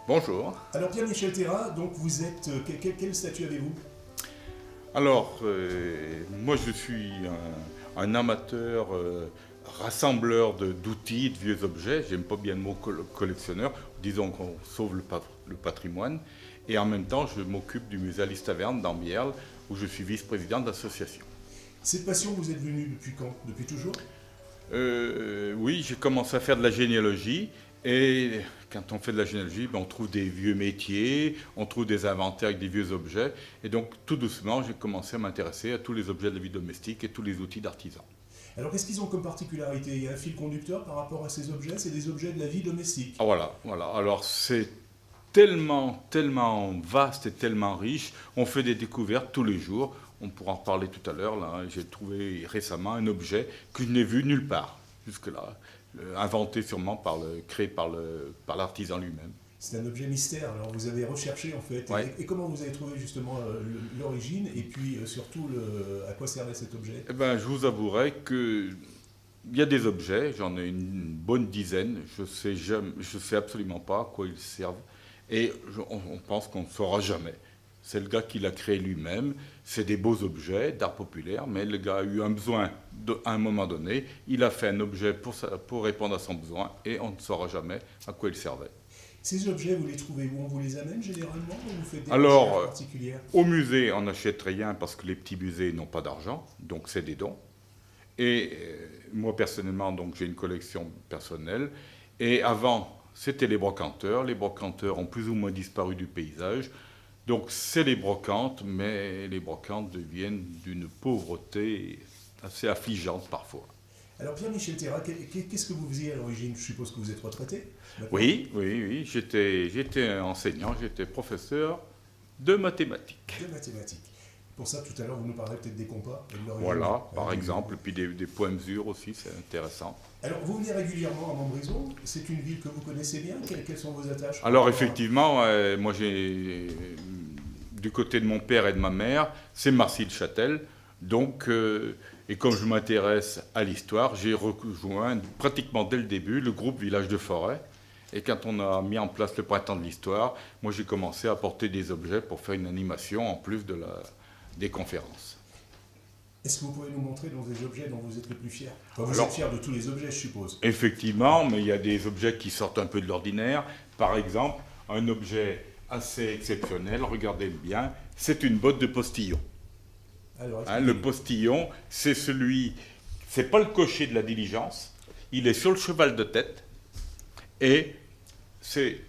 Bonjour. Alors Pierre-Michel Terra, donc vous êtes, quel statut avez-vous? Alors, moi je suis un amateur rassembleur d'outils, de vieux objets. J'aime pas bien le mot collectionneur. Disons qu'on sauve le patrimoine. Et en même temps, je m'occupe du musée Alice Taverne dans Mierle, où je suis vice-président d'association. Cette passion, vous êtes venu depuis quand? Depuis toujours? Oui, j'ai commencé à faire de la généalogie. Et quand on fait de la généalogie, on trouve des vieux métiers, on trouve des inventaires avec des vieux objets. Et donc, tout doucement, j'ai commencé à m'intéresser à tous les objets de la vie domestique et tous les outils d'artisans. Alors qu'est-ce qu'ils ont comme particularité? Il y a un fil conducteur par rapport à ces objets, c'est des objets de la vie domestique. Ah, voilà. Alors, c'est tellement vaste et tellement riche. On fait des découvertes tous les jours. On pourra en reparler tout à l'heure. Là, j'ai trouvé récemment un objet que je n'ai vu nulle part jusque-là, inventé sûrement créé par l'artisan lui-même. C'est un objet mystère, alors vous avez recherché en fait. Ouais. Et comment vous avez trouvé justement l'origine et puis surtout à quoi servait cet objet? Eh ben, je vous avouerai que il y a des objets, j'en ai une bonne dizaine, je sais absolument pas à quoi ils servent, et on pense qu'on ne saura jamais. C'est le gars qui l'a créé lui-même, c'est des beaux objets d'art populaire, mais le gars a eu un besoin à un moment donné, il a fait un objet pour répondre à son besoin, et on ne saura jamais à quoi il servait. Ces objets, vous les trouvez où? On vous les amène généralement ou vous faites des Alors, recherches particulières? au musée, on n'achète rien parce que les petits musées n'ont pas d'argent, donc c'est des dons. Et moi, personnellement, donc j'ai une collection personnelle. Et avant, c'était les brocanteurs. Les brocanteurs ont plus ou moins disparu du paysage. Donc c'est les brocantes, mais les brocantes deviennent d'une pauvreté assez affligeante parfois. Alors Pierre-Michel Terra, qu'est-ce que vous faisiez à l'origine? Je suppose que vous êtes retraité maintenant. Oui, j'étais enseignant, j'étais professeur de mathématiques. De mathématiques. Pour ça, tout à l'heure, vous nous parlerez peut-être des compas et de l'origine. Voilà, par exemple, puis des points mesure aussi, c'est intéressant. Alors, vous venez régulièrement à Montbrison. C'est une ville que vous connaissez bien. Quelles sont vos attaches? Alors effectivement, moi du côté de mon père et de ma mère, c'est Marcy-le-Châtel. Donc, et comme je m'intéresse à l'histoire, j'ai rejoint pratiquement dès le début le groupe Village de Forêt. Et quand on a mis en place le printemps de l'histoire, moi j'ai commencé à apporter des objets pour faire une animation en plus des conférences. Est-ce que vous pouvez nous montrer des objets dont vous êtes le plus fier? Enfin, vous Alors, êtes fier de tous les objets, je suppose. Effectivement, mais il y a des objets qui sortent un peu de l'ordinaire. Par exemple, un objet assez exceptionnel, regardez bien, c'est une botte de postillon. Alors, Le postillon, c'est pas le cocher de la diligence, il est sur le cheval de tête, et c'est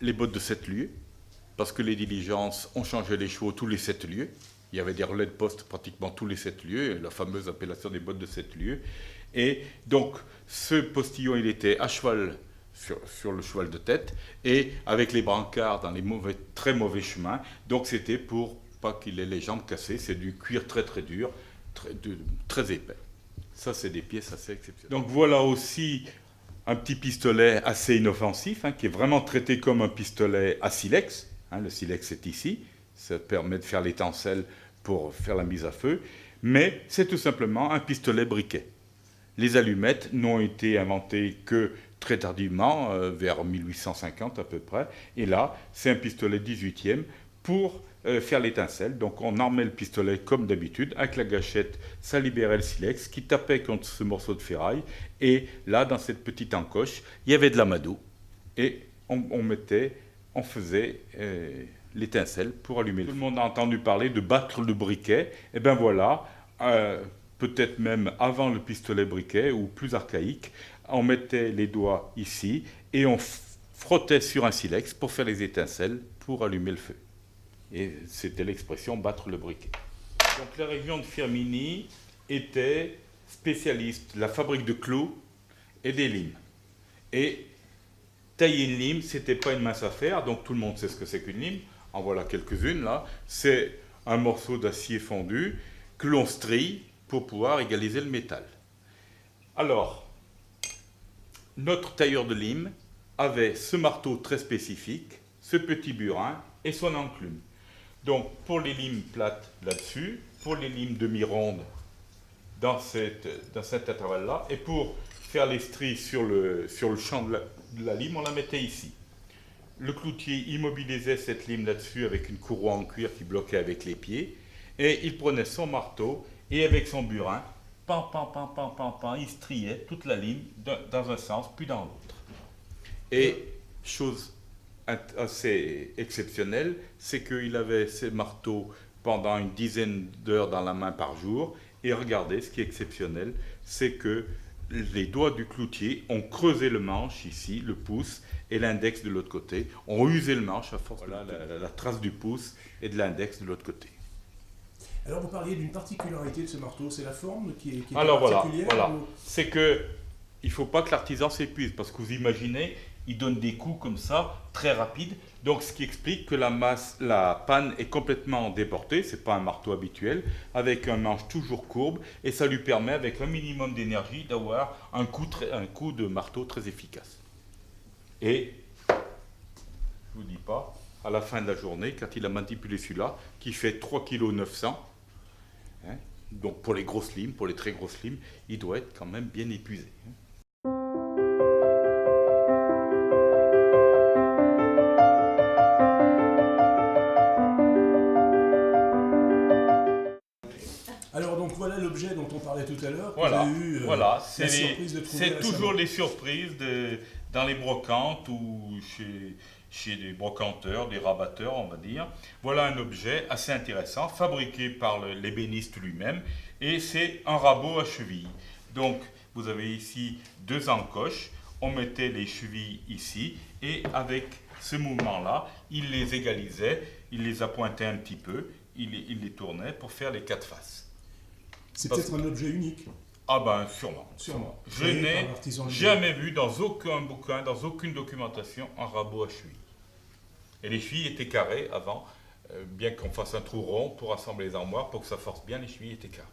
les bottes de 7 lieues, parce que les diligences ont changé les chevaux tous les 7 lieues. Il y avait des relais de poste pratiquement tous les 7 lieues, la fameuse appellation des bottes de 7 lieues. Et donc, ce postillon, il était à cheval sur le cheval de tête, et avec les brancards dans les très mauvais chemins. Donc, c'était pour pas qu'il ait les jambes cassées. C'est du cuir très très dur, très épais. Ça, c'est des pièces assez exceptionnelles. Donc, voilà aussi un petit pistolet assez inoffensif, qui est vraiment traité comme un pistolet à silex. Le silex est ici, ça permet de faire l'étincelle pour faire la mise à feu, mais c'est tout simplement un pistolet briquet. Les allumettes n'ont été inventées que très tardivement, vers 1850 à peu près, et là, c'est un pistolet 18e pour faire l'étincelle. Donc on armait le pistolet comme d'habitude, avec la gâchette, ça libérait le silex qui tapait contre ce morceau de ferraille, et là, dans cette petite encoche, il y avait de l'amadou, et on faisait l'étincelle pour allumer. Tout le monde a entendu parler de battre le briquet. Et bien voilà, peut-être même avant le pistolet briquet, ou plus archaïque, on mettait les doigts ici et on frottait sur un silex pour faire les étincelles, pour allumer le feu. Et c'était l'expression battre le briquet. Donc la région de Firminy était spécialiste de la fabrique de clous et des limes. Et tailler une lime, c'était pas une mince affaire, donc tout le monde sait ce que c'est qu'une lime. En voilà quelques-unes là. C'est un morceau d'acier fondu que l'on strie pour pouvoir égaliser le métal. Alors, notre tailleur de lime avait ce marteau très spécifique, ce petit burin et son enclume. Donc, pour les limes plates là-dessus, pour les limes demi-rondes dans cet intervalle-là, et pour faire les stries sur le champ de la lime, on la mettait ici. le cloutier immobilisait cette lime là-dessus avec une courroie en cuir qui bloquait avec les pieds, et il prenait son marteau et avec son burin, pan, pan, pan, pan, pan, pan, il striait toute la lime dans un sens puis dans l'autre. Et chose assez exceptionnelle, c'est qu'il avait ses marteaux pendant une dizaine d'heures dans la main par jour. Et regardez, ce qui est exceptionnel, c'est que les doigts du cloutier ont creusé le manche ici, le pouce, et l'index de l'autre côté, ont usé le manche à force. Voilà la trace du pouce et de l'index de l'autre côté. Alors vous parliez d'une particularité de ce marteau, c'est la forme qui est Alors particulière voilà. ou... C'est que il ne faut pas que l'artisan s'épuise, parce que vous imaginez, il donne des coups comme ça, très rapides, donc ce qui explique que la panne est complètement déportée, ce n'est pas un marteau habituel, avec un manche toujours courbe, et ça lui permet, avec un minimum d'énergie, d'avoir un coup de marteau très efficace. Et, je ne vous dis pas, à la fin de la journée, quand il a manipulé celui-là, qui fait 3,9 kg, hein, donc pour les grosses limes, pour les très grosses limes, il doit être quand même bien épuisé. Alors donc voilà l'objet dont on parlait tout à l'heure. Voilà, Vous avez eu, voilà. la surprise de trouver C'est récemment. toujours les surprises dans les brocantes ou chez des brocanteurs, des rabatteurs, on va dire. Voilà un objet assez intéressant, fabriqué par l'ébéniste lui-même, et c'est un rabot à chevilles. Donc, vous avez ici deux encoches, on mettait les chevilles ici, et avec ce mouvement-là, il les égalisait, il les appointait un petit peu, il les tournait pour faire les quatre faces. C'est peut-être un objet unique. Ah ben sûrement. Sûrement. Je Créé n'ai par l'artisan lui-même. jamais vu dans aucun bouquin, dans aucune documentation, un rabot à chevilles. Et les chevilles étaient carrées avant, bien qu'on fasse un trou rond pour assembler les armoires, pour que ça force bien, les chevilles étaient carrées.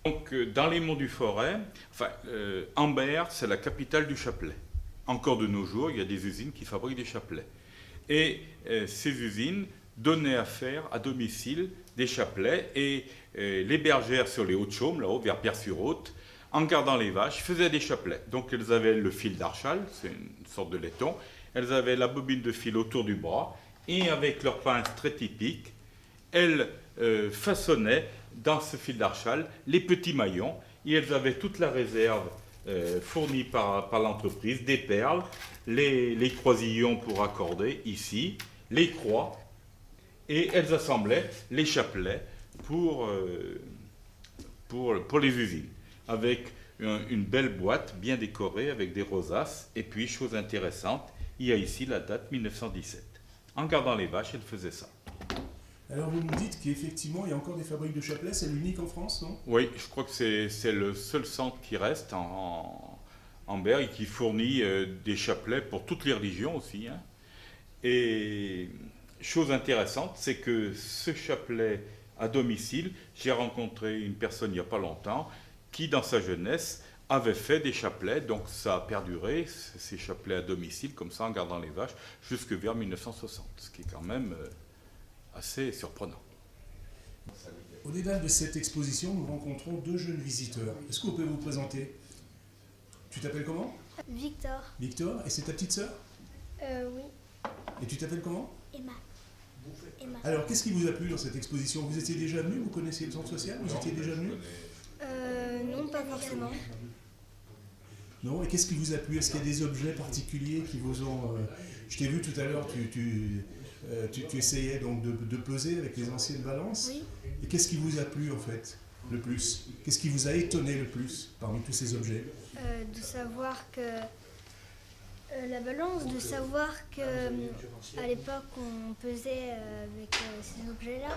Donc dans les monts du Forêt, Ambert, c'est la capitale du chapelet. Encore de nos jours, il y a des usines qui fabriquent des chapelets. Et ces usines donnaient à faire à domicile des chapelets, et les bergères sur les Hauts-de-Chaume, là-haut, vers Pierre-sur-Haute, en gardant les vaches, faisaient des chapelets. Donc elles avaient le fil d'archal, c'est une sorte de laiton, elles avaient la bobine de fil autour du bras, et avec leur pince très typique, elles façonnaient dans ce fil d'archal les petits maillons, et elles avaient toute la réserve fournie par l'entreprise, des perles, les croisillons pour accorder ici, les croix, et elles assemblaient les chapelets pour les usines, avec une belle boîte bien décorée avec des rosaces. Et puis, chose intéressante, il y a ici la date 1917. En gardant les vaches, elles faisaient ça. Alors vous nous dites qu'effectivement il y a encore des fabriques de chapelets, c'est l'unique en France, non? Oui, je crois que c'est le seul centre qui reste en Berre et qui fournit des chapelets pour toutes les religions aussi. Hein. Et chose intéressante, c'est que ce chapelet à domicile, j'ai rencontré une personne il n'y a pas longtemps qui, dans sa jeunesse, avait fait des chapelets, donc ça a perduré, ces chapelets à domicile, comme ça, en gardant les vaches, jusque vers 1960, ce qui est quand même assez surprenant. Au dédale de cette exposition, nous rencontrons deux jeunes visiteurs. Est-ce que vous pouvez vous présenter? Tu t'appelles comment? Victor. Victor, et c'est ta petite sœur? Oui. Et tu t'appelles comment? Emma. Emma. Alors, qu'est-ce qui vous a plu dans cette exposition? Vous étiez déjà venu? Vous connaissiez le centre social? Vous étiez déjà venu? Non, pas forcément. Non? Et qu'est-ce qui vous a plu? Est-ce qu'il y a des objets particuliers qui vous ont... Je t'ai vu tout à l'heure, tu essayais donc de peser avec les anciennes balances. Oui. Et qu'est-ce qui vous a plu en fait, le plus? Qu'est-ce qui vous a étonné le plus parmi tous ces objets? De savoir que... la balance, de savoir que à l'époque on pesait avec ces objets-là.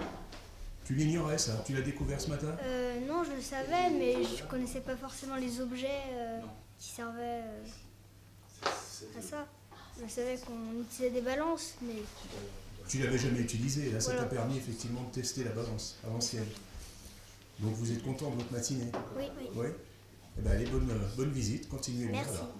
Tu l'ignorais ça? Tu l'as découvert ce matin? Non, je le savais, mais je connaissais pas forcément les objets qui servaient à ça. Je savais qu'on utilisait des balances, mais... Tu l'avais jamais utilisé, là ça Voilà. t'a permis effectivement de tester la balance à l'ancienne. Donc vous êtes content de votre matinée? Oui, oui. Oui? Eh bien allez, bonne visite, continuez. Merci. Voilà.